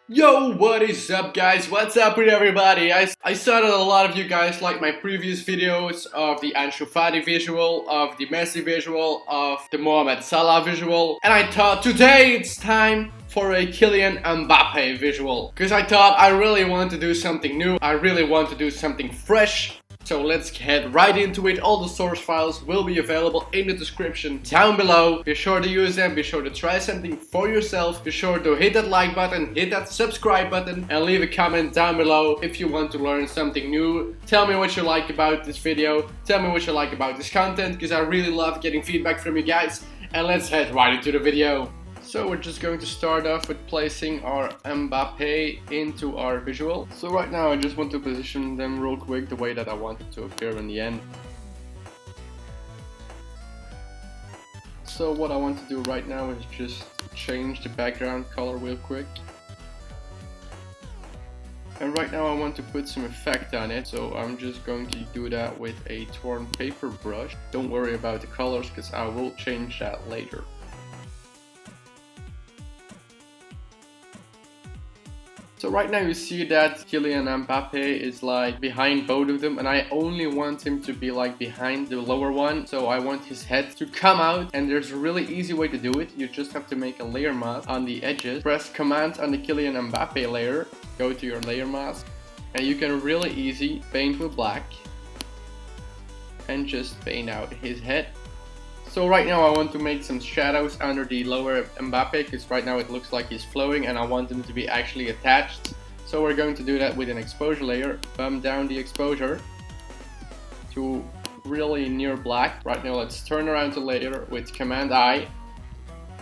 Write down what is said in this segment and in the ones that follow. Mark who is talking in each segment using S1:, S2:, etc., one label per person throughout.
S1: Yo, what is up guys? What's up with everybody? I saw that a lot of you guys like my previous videos of the Ansu Fati visual, of the Messi visual, of the Mohamed Salah visual, and I thought today it's time for a Kylian Mbappé visual. Because I thought I really want to do something new, I really want to do something fresh. So let's head right into it. All the source files will be available in the description down below. Be sure to use them, be sure to try something for yourself. Be sure to hit that like button, hit that subscribe button, and leave a comment down below if you want to learn something new. Tell me what you like about this video, tell me what you like about this content, because I really love getting feedback from you guys. And let's head right into the video. So we're just going to start off with placing our Mbappé into our visual. So right now I just want to position them real quick the way that I want it to appear in the end. So what I want to do right now is just change the background color real quick. And right now I want to put some effect on it, so I'm just going to do that with a torn paper brush. Don't worry about the colors because I will change that later. So right now you see that Kylian Mbappé is like behind both of them, and I only want him to be like behind the lower one. So I want his head to come out, and there's a really easy way to do it. You just have to make a layer mask on the edges. Press Command on the Kylian Mbappé layer, go to your layer mask, and you can really easy paint with black and just paint out his head. So right now I want to make some shadows under the lower Mbappé, because right now it looks like he's flowing and I want them to be actually attached. So we're going to do that with an exposure layer. Bump down the exposure to really near black. Right now let's turn around the layer with Command I,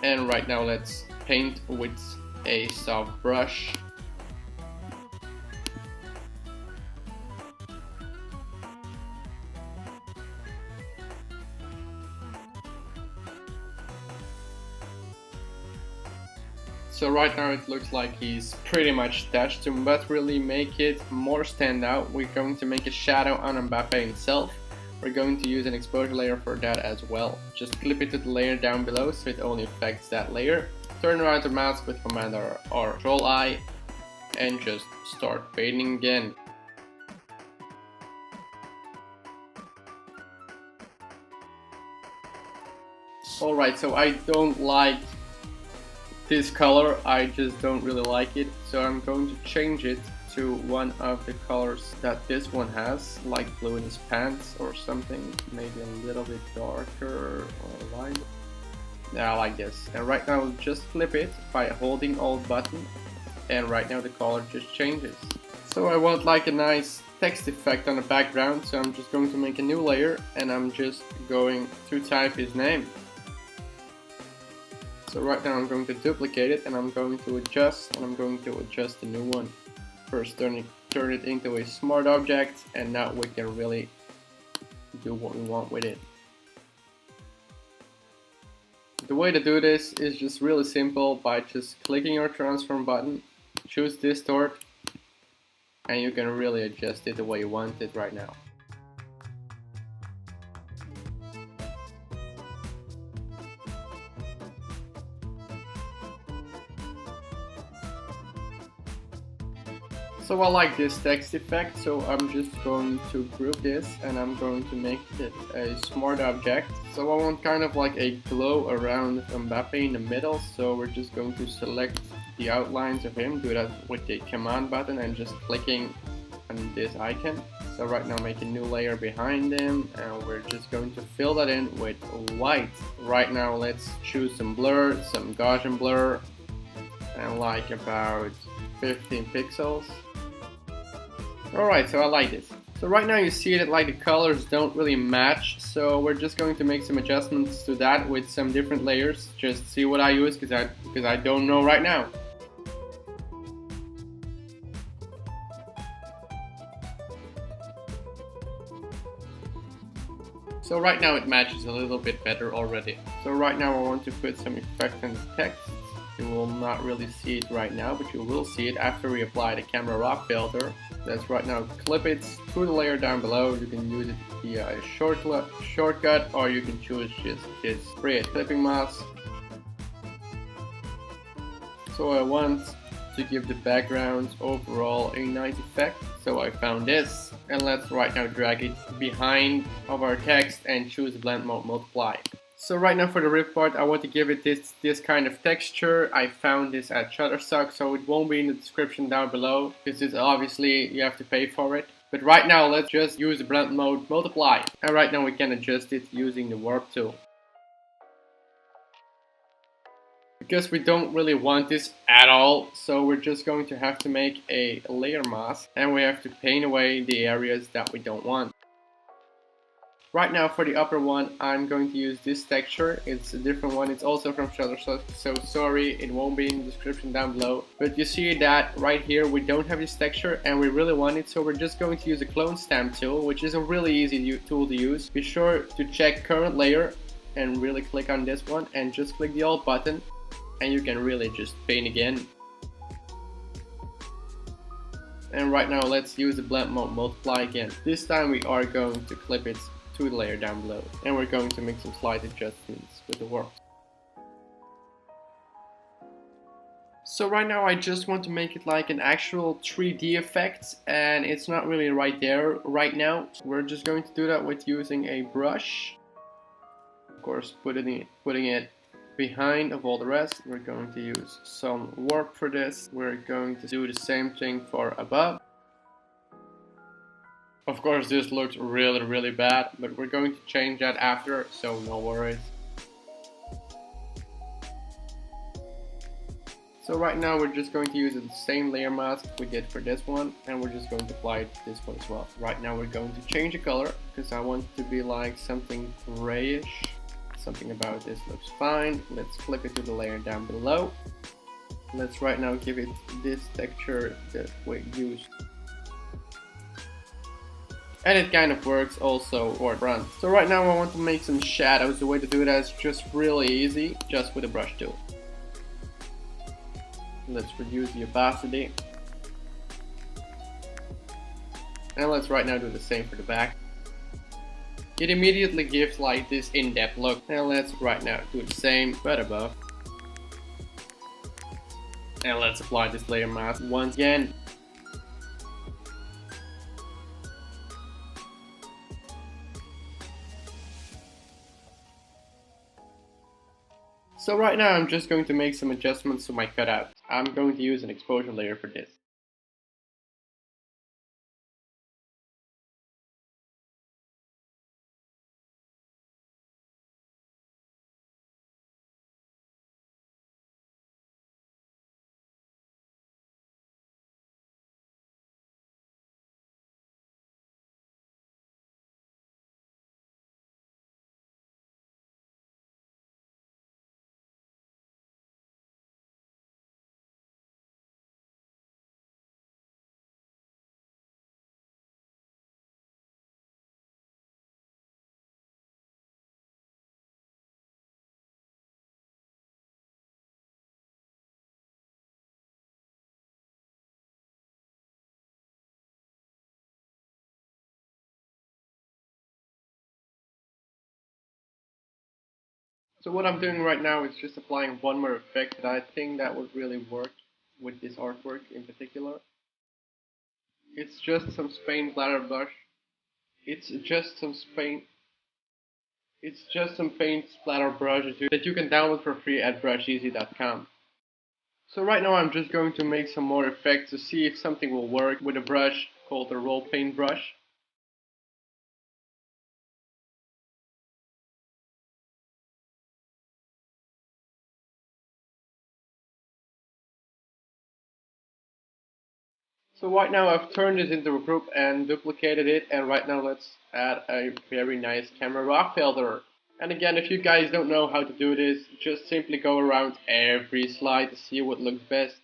S1: and right now let's paint with a soft brush. So right now it looks like he's pretty much attached. But really make it more stand out, we're going to make a shadow on Mbappé himself. We're going to use an exposure layer for that as well. Just clip it to the layer down below so it only affects that layer. Turn around the mask with Command or Control I and just start painting again. Alright, so I don't like this color, I just don't really like it, so I'm going to change it to one of the colors that this one has, like blue in his pants or something, maybe a little bit darker or light. Yeah, I like this. And right now just flip it by holding Alt button, and right now the color just changes. So I want like a nice text effect on the background, so I'm just going to make a new layer and I'm just going to type his name. So right now I'm going to duplicate it and I'm going to adjust the new one. First turn it into a smart object, and now we can really do what we want with it. The way to do this is just really simple, by just clicking your transform button, choose distort, and you can really adjust it the way you want it right now. So I like this text effect, so I'm just going to group this and I'm going to make it a smart object. So I want kind of like a glow around Mbappé in the middle, so we're just going to select the outlines of him, do that with the Command button and just clicking on this icon. So right now make a new layer behind him and we're just going to fill that in with white. Right now let's choose some blur, some Gaussian blur, and like about 15 pixels. Alright, so I like this. So right now you see that like the colors don't really match, so we're just going to make some adjustments to that with some different layers. Just see what I use because I don't know right now. So right now it matches a little bit better already. So right now I want to put some effect on the text. You will not really see it right now, but you will see it after we apply the camera raw filter. That's right now, clip it to the layer down below. You can use it via a shortcut, or you can choose just create clipping mask. So I want to give the backgrounds overall a nice effect. So I found this, and let's right now drag it behind of our text and choose blend mode multiply. So right now for the rip part, I want to give it this kind of texture. I found this at Shutterstock, so it won't be in the description down below, because it's obviously you have to pay for it. But right now let's just use the blend mode multiply, and right now we can adjust it using the warp tool. Because we don't really want this at all, so we're just going to have to make a layer mask, and we have to paint away the areas that we don't want. Right now for the upper one, I'm going to use this texture. It's a different one, it's also from Shutterstock, so sorry, it won't be in the description down below. But you see that right here we don't have this texture and we really want it, so we're just going to use a clone stamp tool, which is a really easy tool to use. Be sure to check current layer and really click on this one and just click the alt button, and you can really just paint again. And right now let's use the blend mode multiply again. This time we are going to clip it to the layer down below, and we're going to make some slight adjustments with the warp. So right now I just want to make it like an actual 3D effect, and it's not really right there right now. So we're just going to do that with using a brush. Of course, putting it behind of all the rest. We're going to use some warp for this. We're going to do the same thing for above. Of course this looks really bad, but we're going to change that after, so no worries. So right now we're just going to use the same layer mask we did for this one, and we're just going to apply it to this one as well. Right now we're going to change the color, because I want it to be like something grayish. Something about this looks fine. Let's clip it to the layer down below. Let's right now give it this texture that we used. And it kind of works also for front. So right now I want to make some shadows. The way to do that is just really easy, just with a brush tool. Let's reduce the opacity. And let's right now do the same for the back. It immediately gives like this in-depth look. And let's right now do the same but above. And let's apply this layer mask once again. So right now I'm just going to make some adjustments to my cutout. I'm going to use an exposure layer for this. So what I'm doing right now is just applying one more effect that I think that would really work with this artwork in particular. It's just some paint splatter brush. It's just some paint splatter brushes that you can download for free at brusheasy.com. So right now I'm just going to make some more effects to see if something will work with a brush called the roll paint brush. So right now I've turned this into a group and duplicated it, and right now let's add a very nice camera raw filter. And again, if you guys don't know how to do this, just simply go around every slide to see what looks best.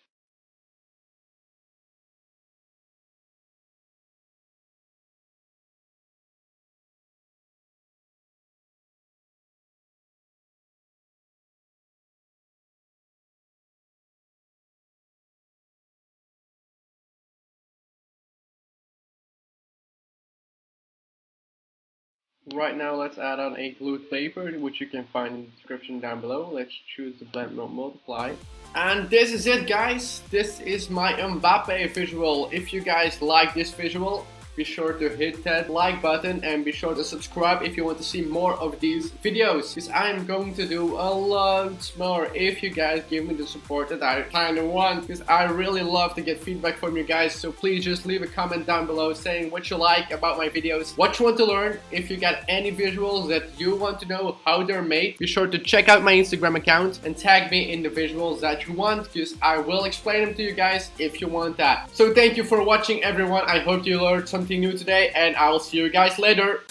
S1: Right now, let's add on a glued paper, which you can find in the description down below. Let's choose the blend mode multiply. And this is it, guys. This is my Mbappe visual. If you guys like this visual, be sure to hit that like button and be sure to subscribe if you want to see more of these videos, because I'm going to do a lot more if you guys give me the support that I kind of want, because I really love to get feedback from you guys. So please just leave a comment down below saying what you like about my videos, what you want to learn. If you got any visuals that you want to know how they're made, be sure to check out my Instagram account and tag me in the visuals that you want, because I will explain them to you guys if you want that. So thank you for watching, everyone. I hope you learned something new today, and I will see you guys later.